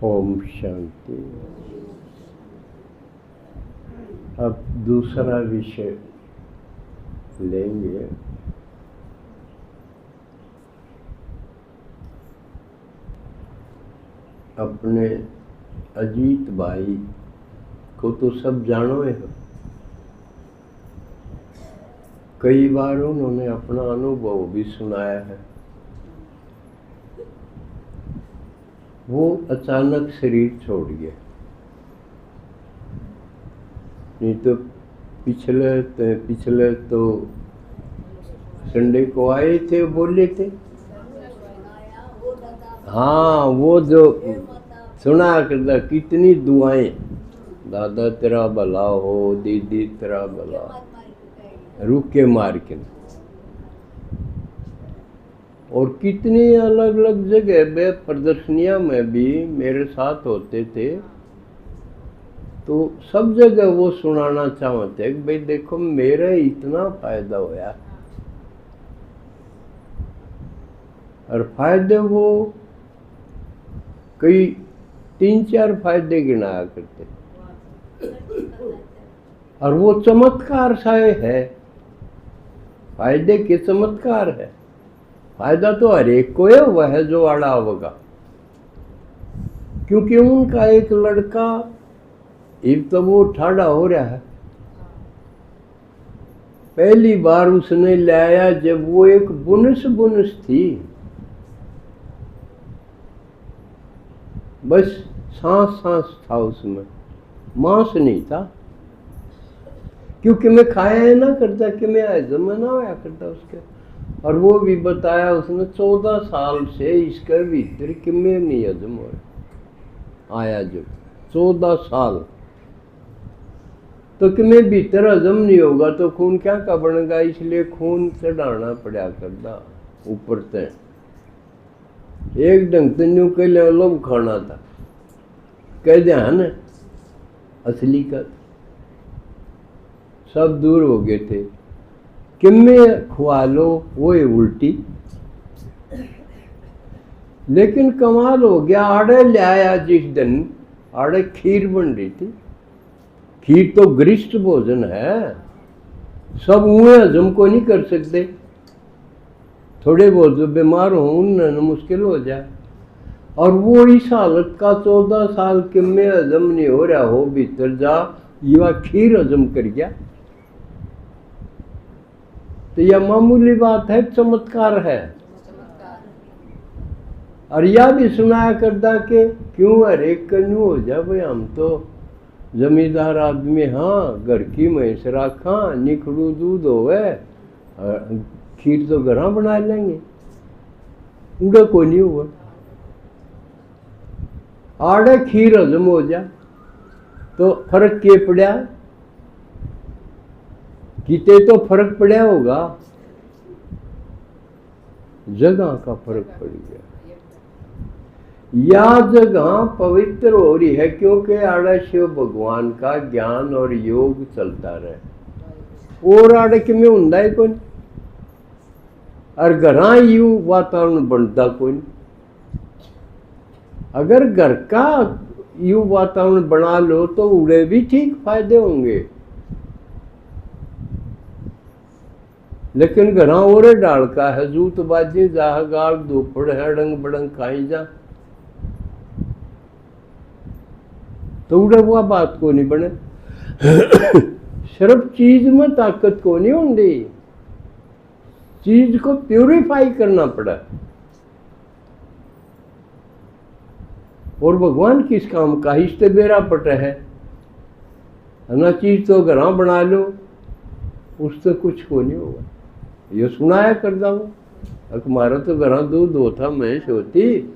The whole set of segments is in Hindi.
ओम शांति। अब दूसरा विषय लेंगे। अपने अजीत भाई को तो सब जानो है। कई बार उन्होंने अपना अनुभव भी सुनाया है। वो अचानक शरीर छोड़ गया, नहीं तो पिछले तो संडे को आए थे, बोले थे। हाँ, वो जो सुना करता, कितनी दुआएं, दादा तेरा भला हो, दीदी तेरा भला, रुक के मार के। और कितनी अलग अलग जगह में प्रदर्शनियां में भी मेरे साथ होते थे, तो सब जगह वो सुनाना चाहते कि भाई देखो मेरा इतना फायदा होया। और फायदे वो कई 3-4 फायदे गिनाया करते, और वो चमत्कार सा है। फायदे के चमत्कार है। फायदा तो हर एक को है, वह जो आड़ा होगा। क्योंकि उनका एक लड़का, एक तो वो ठाड़ा हो रहा है, पहली बार उसने लाया जब वो एक बुनस थी, बस सांस था उसमें, मांस नहीं था। क्योंकि मैं खाया ना करता कि मैं हजम ना होया करता उसके। और वो भी बताया उसने 14 साल से इसके भीतर कि मैं नहीं हजम हो आया, जो 14 साल तो कि मैं भीतर हजम नहीं होगा तो खून क्या का बनेगा, इसलिए खून चढ़ाना पड़ा करता ऊपर से। एक ढंग से न्यू के लिए लोग खाना था, कह ध्यान असली का सब दूर हो गए थे कि मैं खुआ लो, वो है उल्टी। लेकिन कमाल हो गया, आड़े ले आया जिस दिन, आड़े खीर बन रही थी। खीर तो गरिष्ठ भोजन है, सब मुँह हजम को नहीं कर सकते। थोड़े बहुत जो बीमार हो उन्हें मुश्किल हो जाए। और वो इस हालत का 14 साल के में हजम नहीं हो रहा हो, भीतर जा युवा खीर हजम कर गया। तो यह मामूली बात है, चमत्कार है। और यह भी सुनाया करता कि क्यों हर एक कन्यू हो जाए, भाई हम तो जमींदार आदमी, हाँ घर की भैंस रखा, निखड़ू दूध होवे, खीर तो घर बना लेंगे, उड़ा कोई नहीं हुआ। आड़े खीर हजम हो जा तो फर्क के पड़ा, किते तो फर्क पड़ा होगा, जगह का फर्क पड़ गया। या जगह पवित्र हो रही है क्योंकि आड़े शिव भगवान का ज्ञान और योग चलता रहे। और आड़े कि में हुंदा ही कोई, और घरा यू वातावरण बनता कोई। अगर घर का यू वातावरण बना लो तो उड़े भी ठीक फायदे होंगे। लेकिन घरा और डाल का है, जूत बाजी जाह गाल दोपड़ है, अड़ंग बड़ंग खाई जा, तो उड़े हुआ बात को नहीं बने। सिर्फ चीज में ताकत को नहीं होंगी, चीज को प्यूरिफाई करना पड़ा। और भगवान किस काम का, इष्ट बेरा पट है ना। चीज तो घरा बना लो, उससे कुछ को नहीं होगा। ये सुनाया करता हूँ, हमारा तो घरा दूध होता, भैंस होती,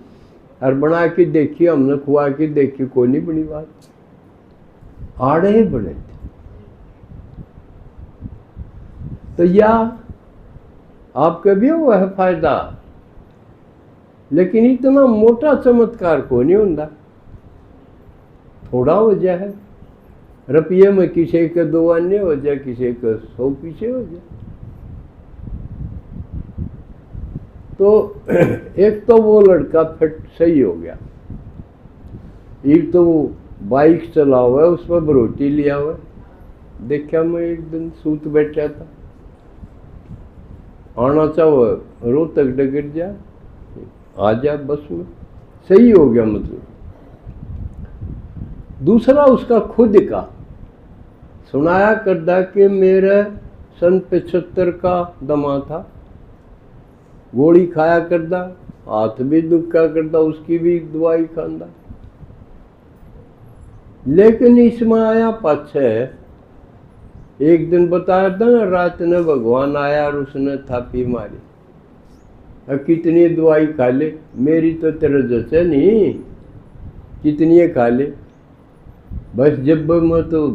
और बना के देखी हमने, खुआ के देखी, कोई नहीं बनी बात, आड़े ही बने थे। तो या आपका भी हुआ है फायदा, लेकिन इतना मोटा चमत्कार को नहीं होता, थोड़ा हो जाए। रुपये में किसी के 2 अन्य हो जाए, किसी के 100 पीछे हो जाए। तो एक तो वो लड़का फिट सही हो गया, एक तो वो बाइक चला हुआ है, उस पर बरोटी लिया हुआ है। देखा मैं एक दिन सूत बैठा था, आना चाहो रोहतक डगर जा, आ जा बस में, सही हो गया। मतलब दूसरा उसका खुद का सुनाया करदा कि मेरे सन 75 का दमा था, गोली खाया करदा, हाथ भी दुखा करदा, उसकी भी दवाई खांदा। लेकिन इसमें आया पाछे एक दिन बताया था ना, रात ने भगवान आया और उसने थापी मारी, अब कितनी दवाई खा ले, मेरी तो तेरे जैसे नहीं, कितनी खा ले। बस जब मैं तो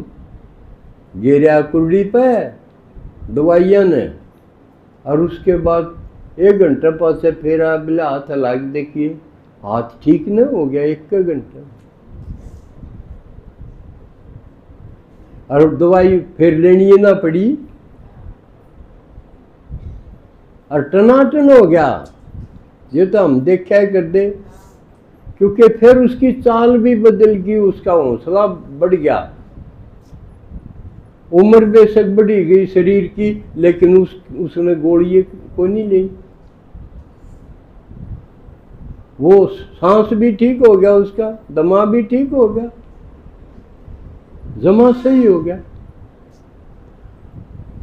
गिरा कुर्डी पे दवाइयाँ ने, और उसके बाद 1 घंटे पास फिर आप बोले हाथ लाग, देखिए हाथ ठीक न हो गया 1 घंटे, और दवाई फिर लेनी ना पड़ी और टनाटन हो गया। ये तो हम देखा कर दे, क्योंकि फिर उसकी चाल भी बदल गई, उसका हौसला बढ़ गया। उम्र बेशक बढ़ी गई शरीर की, लेकिन उसने गोली को नहीं ली। वो सांस भी ठीक हो गया, उसका दमा भी ठीक हो गया, जमा सही हो गया।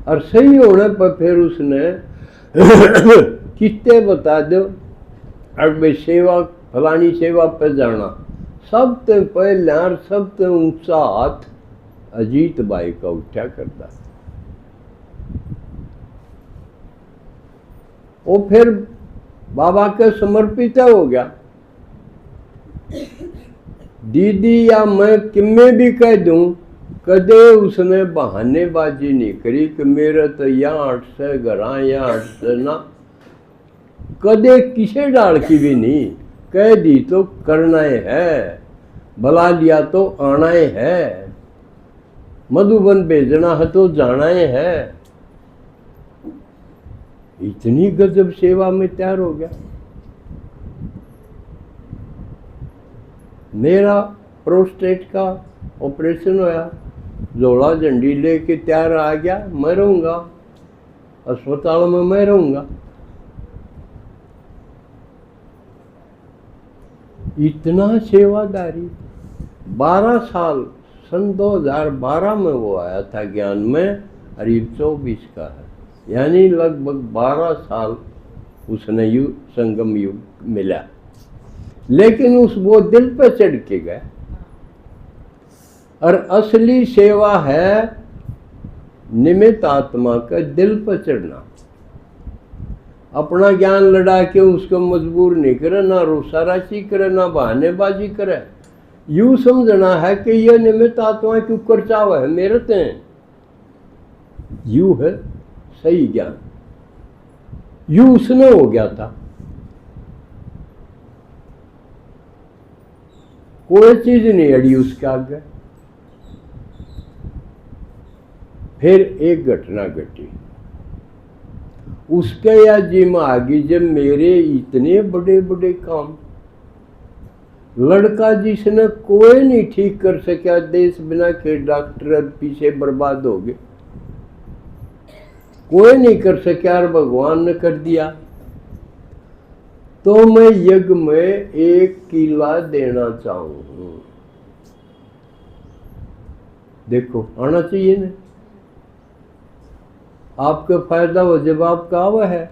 और सही होने पर फिर उसने कितने बता दो, अब भाई सेवा फलानी सेवा पे जाना, सबसे पहले और सबसे ऊंचा हाथ अजीत भाई का उठा करता। वो फिर बाबा के समर्पित हो गया। दीदी या मैं किम्मे भी कह दूं, कदे उसने बहानेबाजी नहीं करी कि मेरे तो यहाँ 8 से घर या 8 से ना, कदे किसे डाल की भी नहीं। कह दी तो करना है, बुला लिया तो आना है, मधुबन भेजना है तो जाना है। इतनी गजब सेवा में तैयार हो गया। मेरा प्रोस्टेट का ऑपरेशन होया, जोड़ा झंडी लेके तैयार आ गया, मैं रहूँगा अस्पताल में, मैं रहूँगा। इतना सेवादारी 12 साल, सन 2012 में वो आया था ज्ञान में, और ये 24 का है, यानी लगभग 12 साल उसने युग संगम युग मिला। लेकिन उस वो दिल पे चढ़ के गया। और असली सेवा है निमित्त आत्मा का दिल पर चढ़ना। अपना ज्ञान लड़ा के उसको मजबूर नहीं करे, ना रोसाराशी करे, ना बहानेबाजी करे। यूं समझना है कि यह निमित्त आत्मा क्यों करचाव है मेरे ते, यू है सही ज्ञान। यू उसने हो गया था, कोई चीज नहीं अड़ी उसके आगे। फिर एक घटना घटी उसके या जिम आ गई, जब मेरे इतने बड़े बड़े काम, लड़का जिसने कोई नहीं ठीक कर सका, देश बिना के डॉक्टर पीछे बर्बाद हो गए, कोई नहीं कर सका और भगवान ने कर दिया। तो मैं यज्ञ में 1 किला देना चाहूं। देखो आना चाहिए ना, आपका फायदा हो जब आपका आवा है।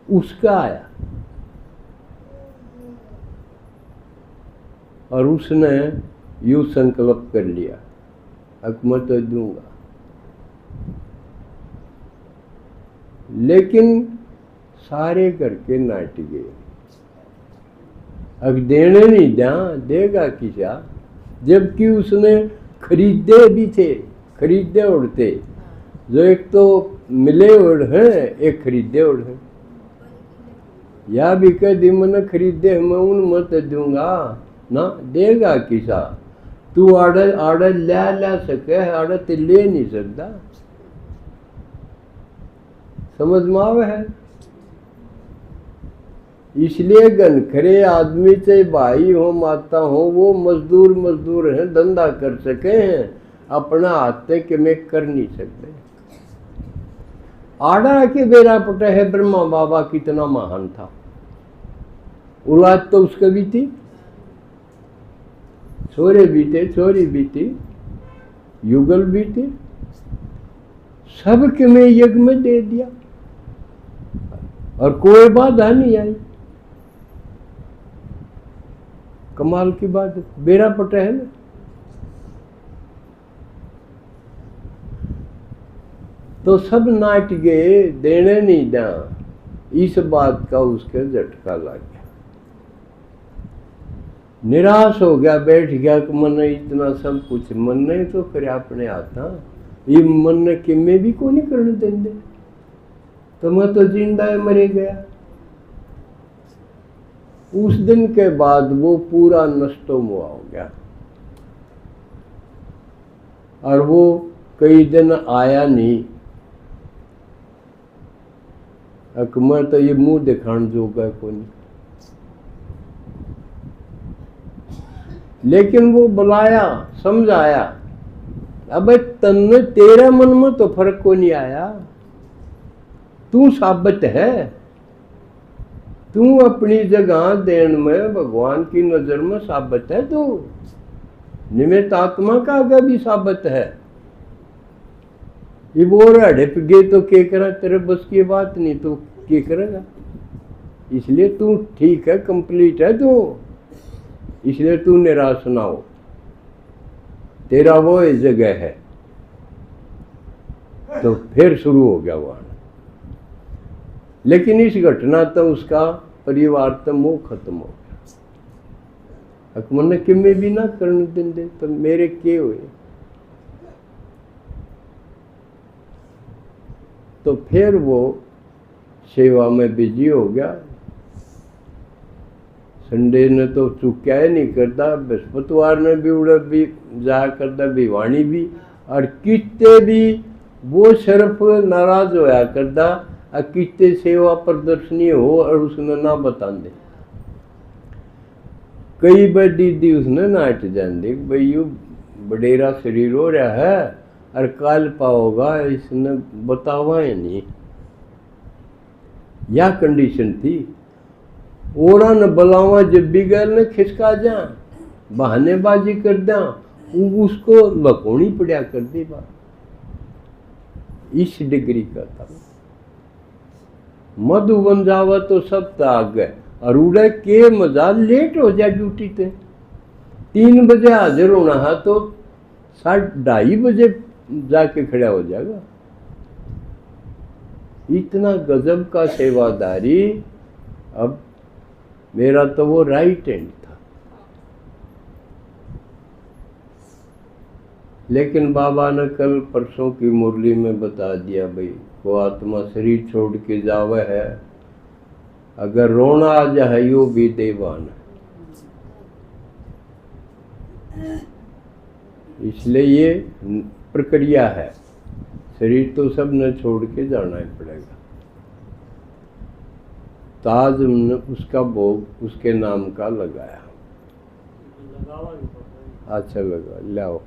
उसका आया और उसने यूं संकल्प कर लिया, अब मैं तो दूंगा। लेकिन सारे करके नाट गए, अब देने नहीं देगा किसा, जबकि उसने खरीदे भी थे, खरीदे उड़ते, जो एक तो मिले उड़ हैं, एक खरीदे उड़ हैं। या भी कह दी मैंने खरीदे, मैं उन मत दूंगा ना, देगा किसा। तू आड़े आड़े ला सके, आड़े तो ले नहीं सकता। समझ में आवे है। इसलिए घनखरे आदमी चाहे भाई हो माता हो वो मजदूर हैं, धंधा कर सके हैं, अपना हाथ के में कर नहीं सकते। आड़ा के बेरा पटे है ब्रह्मा बाबा कितना महान था, औलाद तो उसके भी थी, छोरे भी थे, छोरी भी थी, युगल भी थे, सबके में यज्ञ में दे दिया और कोई बाधा नहीं आई। कमाल की बात है, बेरा पटे है ना। तो सब नाट गए, देने नहीं दा, इस बात का उसके झटका लग गया, निराश हो गया, बैठ गया कि मन ने इतना सब कुछ मन ने तो करे अपने आता, ये मन ने किमे भी को नहीं करने देंगे, तो मैं तो जिंदा है मरे गया। उस दिन के बाद वो पूरा नष्टो मुआ हो गया और वो कई दिन आया नहीं। मैं तो ये मुंह दिखाने जोगा को नहीं, लेकिन वो बुलाया, समझाया, अब तन्ने तेरे मन में तो फर्क को नहीं आया, तू साबित है, तू अपनी जगह देन में भगवान की नजर में साबित है, तू निमित्त आत्मा का आगे भी साबित है। ये बोल हड़प गए तो क्या करा, तेरे बस की बात नहीं तो क्या करेगा, इसलिए तू ठीक है, कंप्लीट है तू, इसलिए तू निराश ना हो, तेरा वो जगह है। तो फिर शुरू हो गया वहां, लेकिन इस घटना तो उसका परिवार तो मोह खत्म हो गया। अकमन ने किमे भी ना करने देंगे तो मेरे के हुए। तो फिर वो सेवा में बिजी हो गया, संडे ने तो चुक्या ही नहीं करता, बृहस्पतिवार ने भी उड़ा भी जा करता, भिवानी भी, और कितने भी वो सिर्फ नाराज होया करता, कितने सेवा प्रदर्शनी हो और उसने ना बता दे। कई बार दीदी उसने ना हट जाते, भाई यू बडेरा शरीर हो रहा है और काल पाओगा, इसने बतावा ही नहीं, या कंडीशन थी। ओड़ा न बुलावा, जब भी गल ने खिसका जा, बहानेबाजी कर दा, उसको लकोनी पड़ा कर दे बात, इस डिग्री का था। मधु बन जावा तो सब त्याग गए, और उड़े के मजा लेट हो जाए ड्यूटी पे, 3 बजे हाजिर होना है तो 2:30 बजे जाके खड़ा हो जाएगा। इतना गजब का सेवादारी। अब मेरा तो वो राइट हैंड था, लेकिन बाबा ने कल परसों की मुरली में बता दिया, भाई वो आत्मा शरीर छोड़ के जावे है, अगर रोना आ जाए यो भी देवान है। इसलिए ये प्रक्रिया है, शरीर तो सब ने छोड़ के जाना ही पड़ेगा। ताज हमने उसका भोग उसके नाम का लगाया। अच्छा लगा, ले आओ।